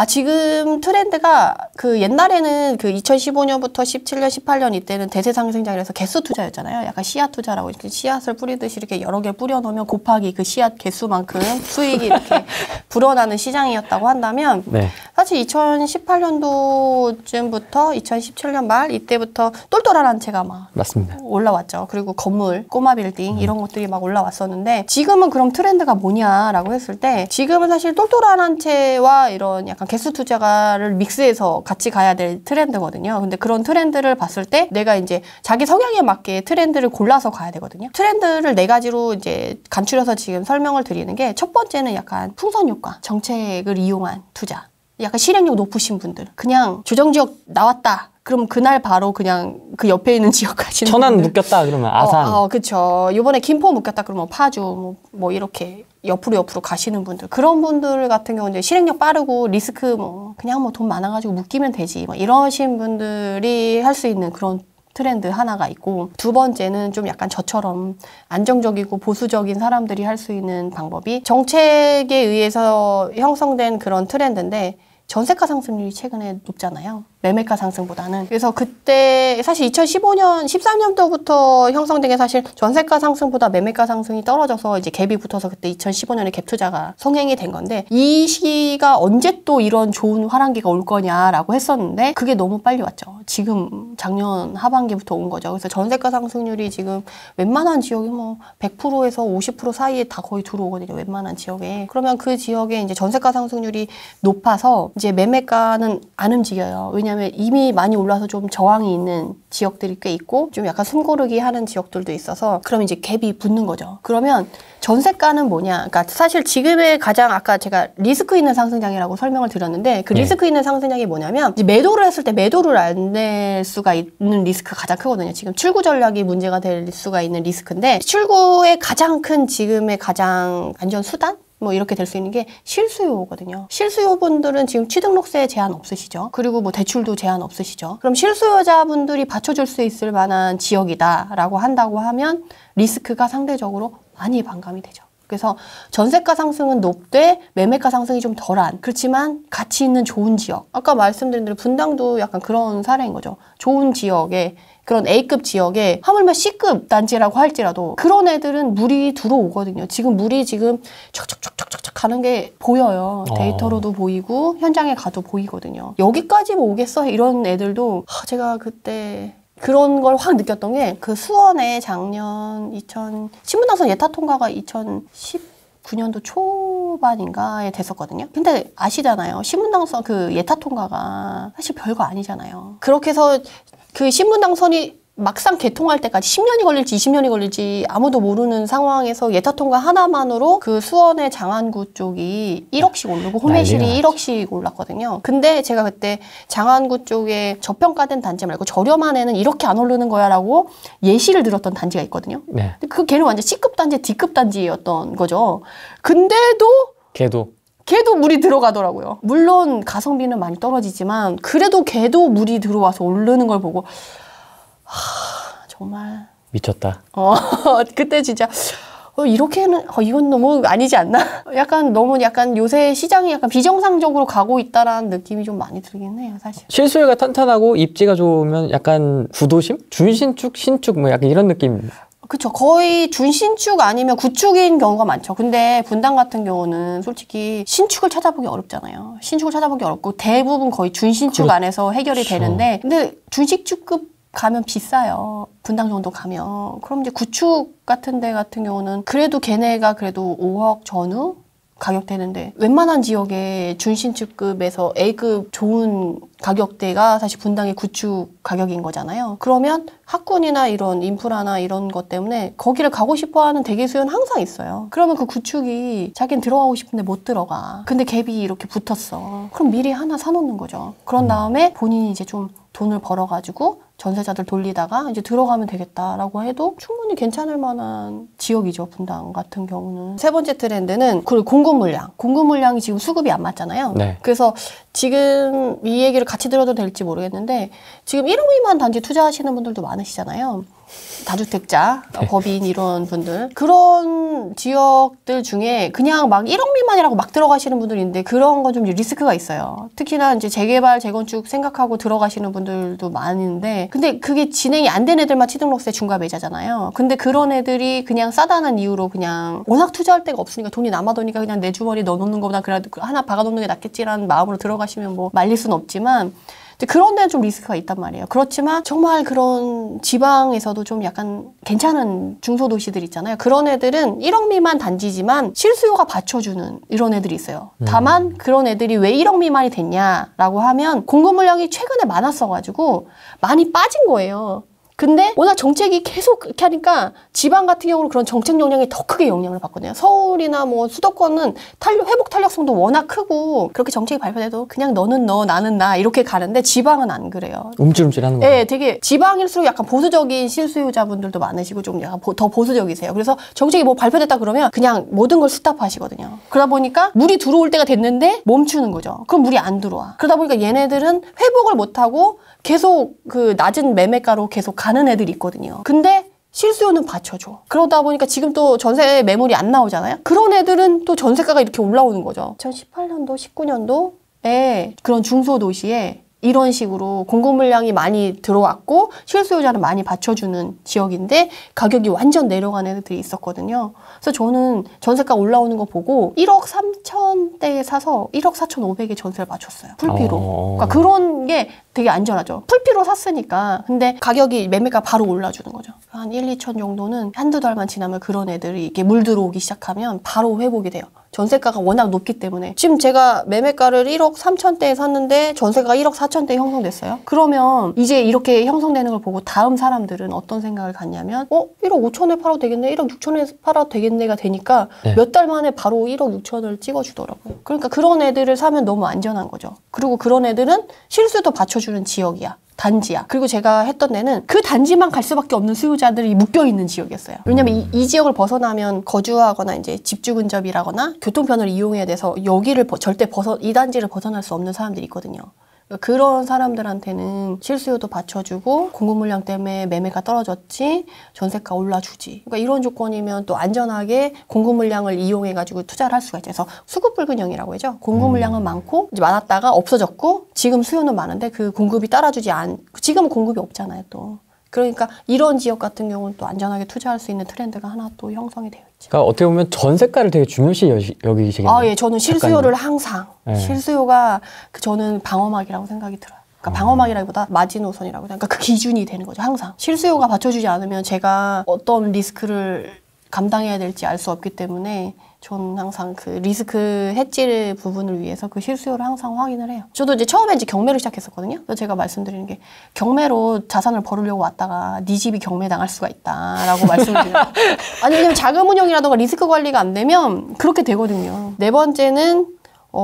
지금 트렌드가 그 옛날에는 그 2015년부터 17년, 18년 이때는 대세 상승장이라서 개수 투자였잖아요. 약간 씨앗 투자라고 이렇게 씨앗을 뿌리듯이 이렇게 여러 개 뿌려놓으면 곱하기 그 씨앗 개수만큼 수익이 이렇게 불어나는 시장이었다고 한다면 네. 사실 2018년도쯤부터 2017년 말 이때부터 똘똘한 한 채가 막 맞습니다. 올라왔죠. 그리고 건물, 꼬마 빌딩 이런 것들이 막 올라왔었는데 지금은 그럼 트렌드가 뭐냐라고 했을 때 지금은 사실 똘똘한 한 채와 이런 약간 개수 투자가를 믹스해서 같이 가야 될 트렌드거든요. 근데 그런 트렌드를 봤을 때 내가 이제 자기 성향에 맞게 트렌드를 골라서 가야 되거든요. 트렌드를 4가지로 이제 간추려서 지금 설명을 드리는 게 첫 번째는 약간 풍선 효과, 정책을 이용한 투자. 약간 실행력 높으신 분들. 그냥 조정지역 나왔다. 그럼 그날 바로 그냥 그 옆에 있는 지역 가시는 천안 분들. 묶였다 그러면 아산. 그쵸. 요번에 김포 묶였다 그러면 파주 뭐 이렇게 옆으로 가시는 분들. 그런 분들 같은 경우는 이제 실행력 빠르고 리스크 그냥 돈 많아가지고 묶이면 되지. 이러신 분들이 할 수 있는 그런 트렌드 하나가 있고 두 번째는 좀 약간 저처럼 안정적이고 보수적인 사람들이 할 수 있는 방법이 정책에 의해서 형성된 그런 트렌드인데 전세가 상승률이 최근에 높잖아요. 매매가 상승보다는. 그래서 그때 사실 2015년, 13년도부터 형성된 게 사실 전세가 상승보다 매매가 상승이 떨어져서 이제 갭이 붙어서 그때 2015년에 갭 투자가 성행이 된 건데 이 시기가 언제 또 이런 좋은 화랑기가 올 거냐라고 했었는데 그게 너무 빨리 왔죠. 지금 작년 하반기부터 온 거죠. 그래서 전세가 상승률이 지금 웬만한 지역이 100%에서 50% 사이에 다 거의 들어오거든요. 웬만한 지역에. 그러면 그 지역에 이제 전세가 상승률이 높아서 이제 매매가는 안 움직여요. 왜냐면 이미 많이 올라서 좀 저항이 있는 지역들이 꽤 있고 좀 약간 숨고르기 하는 지역들도 있어서 그럼 이제 갭이 붙는 거죠. 그러면 전세가는 뭐냐? 그러니까 사실 지금의 가장 아까 제가 리스크 있는 상승장이라고 설명을 드렸는데 그 리스크 있는 상승장이 뭐냐면 이제 매도를 했을 때 매도를 안 낼 수가 있는 리스크가 가장 크거든요. 지금 출구 전략이 문제가 될 수가 있는 리스크인데 출구의 가장 큰 지금의 가장 안전 수단? 이렇게 될 수 있는 게 실수요거든요. 실수요분들은 지금 취등록세 제한 없으시죠? 그리고 대출도 제한 없으시죠? 그럼 실수요자분들이 받쳐줄 수 있을 만한 지역이다라고 한다고 하면 리스크가 상대적으로 많이 반감이 되죠. 그래서 전세가 상승은 높되 매매가 상승이 좀 덜한 그렇지만 가치 있는 좋은 지역. 아까 말씀드린 대로 분당도 약간 그런 사례인 거죠. 좋은 지역에 그런 A급 지역에 하물며 C급 단지라고 할지라도 그런 애들은 물이 들어오거든요. 지금 물이 촉촉촉촉촉 가는 게 보여요. 데이터로도 보이고 현장에 가도 보이거든요. 여기까지 오겠어? 이런 애들도 제가 그때 그런 걸 확 느꼈던 게 그 수원에 작년 신분당선 예타 통과가 2019년도 초반인가에 됐었거든요. 근데 아시잖아요. 신분당선 그 예타 통과가 사실 별거 아니잖아요. 그렇게 해서 그 신분당선이 막상 개통할 때까지 10년이 걸릴지 20년이 걸릴지 아무도 모르는 상황에서 예타 통과 하나만으로 그 수원의 장안구 쪽이 1억씩 오르고 호매실이 1억씩 올랐거든요. 근데 제가 그때 장안구 쪽에 저평가된 단지 말고 저렴한 애는 이렇게 안 오르는 거야 라고 예시를 들었던 단지가 있거든요. 네. 근데 그 걔는 완전 C급 단지, D급 단지였던 거죠. 근데도 걔도 물이 들어가더라고요. 물론 가성비는 많이 떨어지지만 그래도 걔도 물이 들어와서 오르는 걸 보고 정말 미쳤다. 그때 진짜 이렇게는 이건 너무 아니지 않나? 너무 요새 시장이 약간 비정상적으로 가고 있다라는 느낌이 좀 많이 들긴 해요, 사실. 실수요가 탄탄하고 입지가 좋으면 약간 구도심? 준신축, 신축 약간 이런 느낌입니다. 그쵸. 거의 준신축 아니면 구축인 경우가 많죠. 근데 분당 같은 경우는 솔직히 신축을 찾아보기 어렵잖아요. 신축을 찾아보기 어렵고 대부분 거의 준신축 안에서 해결이 되는데 근데 준신축급 가면 비싸요. 분당 정도 가면. 그럼 이제 구축 같은 데 같은 경우는 그래도 걔네가 그래도 5억 전후 가격대는데 웬만한 지역의 준신축급에서 A급 좋은 가격대가 사실 분당의 구축 가격인 거잖아요. 그러면 학군이나 이런 인프라나 이런 것 때문에 거기를 가고 싶어하는 대기 수요는 항상 있어요. 그러면 그 구축이 자기는 들어가고 싶은데 못 들어가. 근데 갭이 이렇게 붙었어. 그럼 미리 하나 사놓는 거죠. 그런 다음에 본인이 이제 좀 돈을 벌어가지고 전세자들 돌리다가 이제 들어가면 되겠다라고 해도 충분히 괜찮을 만한 지역이죠. 분당 같은 경우는. 세 번째 트렌드는 그리고 공급 물량. 공급 물량이 지금 수급이 안 맞잖아요. 네. 그래서 지금 이 얘기를 같이 들어도 될지 모르겠는데 지금 1억 미만 단지 투자하시는 분들도 많으시잖아요. 다주택자, 법인 이런 분들 그런 지역들 중에 그냥 막 1억 미만이라고 막 들어가시는 분들이 있는데 그런 건 좀 리스크가 있어요. 특히나 이제 재개발, 재건축 생각하고 들어가시는 분들도 많은데 근데 그게 진행이 안 된 애들만 취등록세 중과배자잖아요. 근데 그런 애들이 그냥 싸다는 이유로 그냥 워낙 투자할 데가 없으니까 돈이 남아도니까 그냥 내 주머니에 넣어놓는 것보다 그래도 하나 박아놓는 게 낫겠지라는 마음으로 들어가시면 뭐 말릴 수는 없지만 그런 데는 좀 리스크가 있단 말이에요. 그렇지만 정말 그런 지방에서도 좀 약간 괜찮은 중소도시들 있잖아요. 그런 애들은 1억 미만 단지지만 실수요가 받쳐주는 이런 애들이 있어요. 다만 그런 애들이 왜 1억 미만이 됐냐라고 하면 공급 물량이 최근에 많았어가지고 많이 빠진 거예요. 근데 워낙 정책이 계속 그렇게 하니까 지방 같은 경우는 그런 정책 영향이 더 크게 영향을 받거든요. 서울이나 뭐 수도권은 회복 탄력성도 워낙 크고 그렇게 정책이 발표돼도 그냥 너는 너 나는 나 이렇게 가는데 지방은 안 그래요. 움찔움찔하는 거예요. 네, 되게 지방일수록 약간 보수적인 실수요자분들도 많으시고 좀 약간 더 보수적이세요. 그래서 정책이 뭐 발표됐다 그러면 그냥 모든 걸 스탑하시거든요. 그러다 보니까 물이 들어올 때가 됐는데 멈추는 거죠. 그럼 물이 안 들어와. 그러다 보니까 얘네들은 회복을 못하고 계속 그 낮은 매매가로 계속 가는 애들이 있거든요. 근데 실수요는 받쳐줘. 그러다 보니까 지금 또 전세 매물이 안 나오잖아요. 그런 애들은 또 전세가가 이렇게 올라오는 거죠. 2018년도, 19년도에 그런 중소도시에 이런 식으로 공급 물량이 많이 들어왔고 실수요자는 많이 받쳐주는 지역인데 가격이 완전 내려가는 애들이 있었거든요. 그래서 저는 전세가 올라오는 거 보고 1억 3천대에 사서 1억 4,500에 전세를 맞췄어요. 풀피로. 그러니까 그런 게 되게 안전하죠. 풀피로 샀으니까. 근데 가격이 매매가 바로 올라주는 거죠. 한 1, 2천 정도는 한두 달만 지나면 그런 애들이 이렇게 물 들어오기 시작하면 바로 회복이 돼요. 전세가가 워낙 높기 때문에. 지금 제가 매매가를 1억 3천대에 샀는데 전세가가 1억 4천대에 형성됐어요. 그러면 이제 이렇게 형성되는 걸 보고 다음 사람들은 어떤 생각을 갖냐면 1억 5천에 팔아도 되겠네, 1억 6천에 팔아도 되겠네가 되니까 네. 몇 달 만에 바로 1억 6천을 찍어주더라고요. 그러니까 그런 애들을 사면 너무 안전한 거죠. 그리고 그런 애들은 실수도 받쳐주는 지역이야. 단지야. 그리고 제가 했던 데는 그 단지만 갈 수밖에 없는 수요자들이 묶여있는 지역이었어요. 왜냐면 이 지역을 벗어나면 거주하거나 이제 집주 근접이라거나 교통편을 이용해야 돼서 여기를 절대 이 단지를 벗어날 수 없는 사람들이 있거든요. 그런 사람들한테는 실수요도 받쳐주고 공급 물량 때문에 매매가 떨어졌지 전세가 올라주지. 그러니까 이런 조건이면 또 안전하게 공급 물량을 이용해가지고 투자를 할 수가 있죠. 그래서 수급불균형이라고 하죠. 공급 물량은 많고 이제 많았다가 없어졌고 지금 수요는 많은데 그 공급이 따라주지 지금은 공급이 없잖아요 또. 그러니까 이런 지역 같은 경우는 또 안전하게 투자할 수 있는 트렌드가 하나 또 형성이 되어 있죠. 그러니까 어떻게 보면 전세가를 되게 중요시 여기시겠네요. 아, 예, 저는 실수요를 항상 실수요가 저는 방어막이라고 생각이 들어요. 그러니까 방어막이라기보다 마지노선이라고. 그러니까 그 기준이 되는 거죠, 항상. 실수요가 받쳐주지 않으면 제가 어떤 리스크를 감당해야 될지 알 수 없기 때문에 저는 항상 그 리스크 해지 부분을 위해서 그 실수요를 항상 확인을 해요. 저도 이제 처음에 이제 경매를 시작했었거든요. 그래서 제가 말씀드리는 게 경매로 자산을 벌으려고 왔다가 네 집이 경매 당할 수가 있다라고 말씀을 드려요. 아니 왜냐면 자금 운용이라던가 리스크 관리가 안 되면 그렇게 되거든요. 네 번째는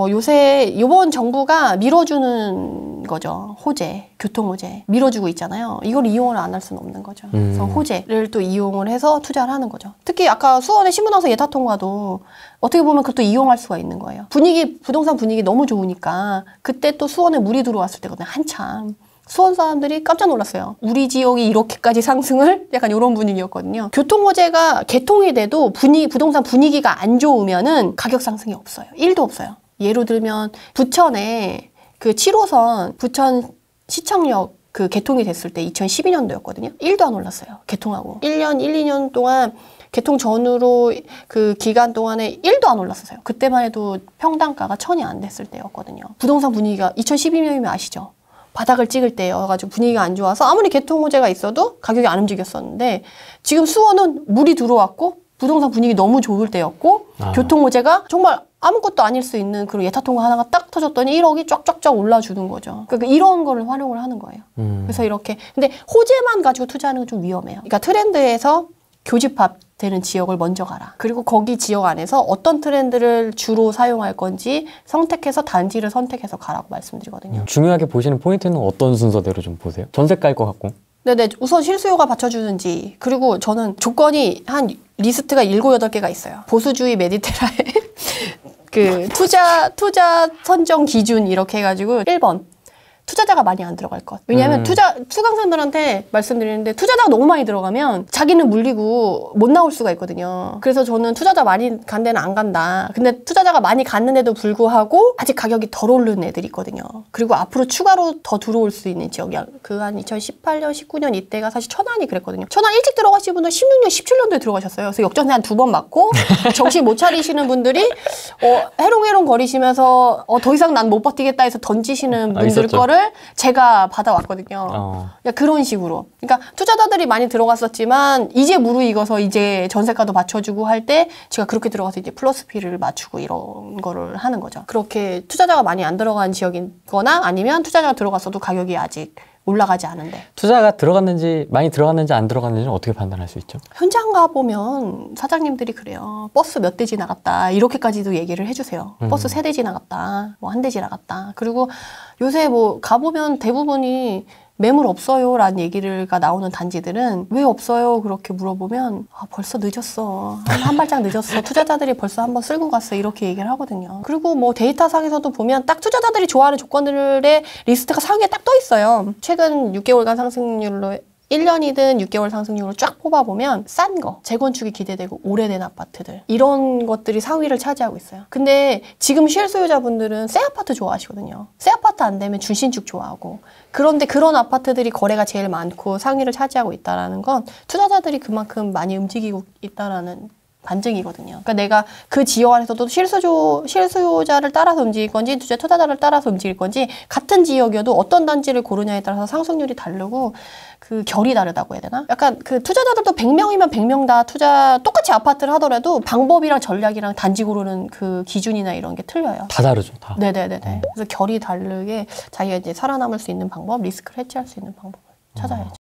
요새 이번 정부가 밀어주는 거죠. 호재, 교통호재 밀어주고 있잖아요. 이걸 이용을 안 할 수는 없는 거죠. 그래서 호재를 또 이용을 해서 투자를 하는 거죠. 특히 아까 수원의 신문왕서 예타통과도 어떻게 보면 그것도 이용할 수가 있는 거예요. 부동산 분위기 너무 좋으니까 그때 또 수원에 물이 들어왔을 때거든요. 한참. 수원 사람들이 깜짝 놀랐어요. 우리 지역이 이렇게까지 상승을? 약간 이런 분위기였거든요. 교통호재가 개통이 돼도 부동산 분위기가 안 좋으면은 가격 상승이 없어요. 1도 없어요. 예로 들면 부천에 그 7호선 부천 시청역 그 개통이 됐을 때 2012년도였거든요. 1도 안 올랐어요. 개통하고. 1년, 1, 2년 동안 개통 전후로 그 기간 동안에 1도 안 올랐었어요. 그때만 해도 평당가가 1,000이 안 됐을 때였거든요. 부동산 분위기가 2012년이면 아시죠? 바닥을 찍을 때여가지고 분위기가 안 좋아서 아무리 개통 호재가 있어도 가격이 안 움직였었는데 지금 수원은 물이 들어왔고 부동산 분위기 너무 좋을 때였고 교통 호재가 정말 아무것도 아닐 수 있는 그런 예타통화 하나가 딱 터졌더니 1억이 쫙쫙쫙 올라주는 거죠. 그러니까 이런 거를 활용을 하는 거예요. 그래서 이렇게 근데 호재만 가지고 투자하는 건 좀 위험해요. 그러니까 트렌드에서 교집합되는 지역을 먼저 가라. 그리고 거기 지역 안에서 어떤 트렌드를 주로 사용할 건지 선택해서 단지를 선택해서 가라고 말씀드리거든요. 중요하게 보시는 포인트는 어떤 순서대로 좀 보세요? 전세가일 것 같고. 네네. 우선 실수요가 받쳐주는지. 그리고 저는 조건이 한 리스트가 7, 8개가 있어요. 보수주의 메디테라의 그 투자 선정 기준 이렇게 해가지고 1번. 투자자가 많이 안 들어갈 것. 왜냐하면 수강생들한테 말씀드리는데 투자자가 너무 많이 들어가면 자기는 물리고 못 나올 수가 있거든요. 그래서 저는 투자자 많이 간 데는 안 간다. 근데 투자자가 많이 갔는데도 불구하고 아직 가격이 덜 오르는 애들이 있거든요. 그리고 앞으로 추가로 더 들어올 수 있는 지역이 그 한 2018년, 19년 이때가 사실 천안이 그랬거든요. 천안 일찍 들어가신 분들 16년, 17년도에 들어가셨어요. 그래서 역전세 한 2번 맞고 정신 못 차리시는 분들이 해롱해롱 거리시면서 더 이상 난 못 버티겠다 해서 던지시는 분들 있었죠. 거를 제가 받아왔거든요. 그런 식으로. 그러니까 투자자들이 많이 들어갔었지만 이제 무르익어서 이제 전세가도 맞춰주고 할 때 제가 그렇게 들어가서 이제 플러스 피를 맞추고 이런 거를 하는 거죠. 그렇게 투자자가 많이 안 들어간 지역이거나 아니면 투자자가 들어갔어도 가격이 아직 올라가지 않은데. 투자가 들어갔는지 많이 들어갔는지 안 들어갔는지는 어떻게 판단할 수 있죠? 현장 가보면 사장님들이 그래요. 버스 몇 대 지나갔다. 이렇게까지도 얘기를 해주세요. 버스 3대 지나갔다. 뭐 1대 지나갔다. 그리고 요새 뭐 가보면 대부분이 매물 없어요 라는 얘기가 나오는 단지들은 왜 없어요? 그렇게 물어보면 벌써 늦었어. 한 발짝 늦었어. 투자자들이 벌써 한번 쓸고 갔어. 이렇게 얘기를 하거든요. 그리고 뭐 데이터상에서도 보면 딱 투자자들이 좋아하는 조건들의 리스트가 상위에 딱 떠 있어요. 최근 6개월간 상승률로 1년이든 6개월 상승률로 쫙 뽑아보면 싼 거, 재건축이 기대되고 오래된 아파트들 이런 것들이 상위를 차지하고 있어요. 근데 지금 실소유자분들은 새 아파트 좋아하시거든요. 새 아파트 안 되면 준신축 좋아하고 그런데 그런 아파트들이 거래가 제일 많고 상위를 차지하고 있다는 건 투자자들이 그만큼 많이 움직이고 있다는 반증이거든요. 그러니까 내가 그 지역 안에서도 실수요자를 따라서 움직일 건지 투자자를 따라서 움직일 건지 같은 지역이어도 어떤 단지를 고르냐에 따라서 상승률이 다르고 그 결이 다르다고 해야 되나? 약간 그 투자자들도 100명이면 100명 다 똑같이 아파트를 하더라도 방법이랑 전략이랑 단지 고르는 그 기준이나 이런 게 틀려요. 다 다르죠, 다. 네네네. 그래서 결이 다르게 자기가 이제 살아남을 수 있는 방법, 리스크를 해지할 수 있는 방법을 찾아야죠.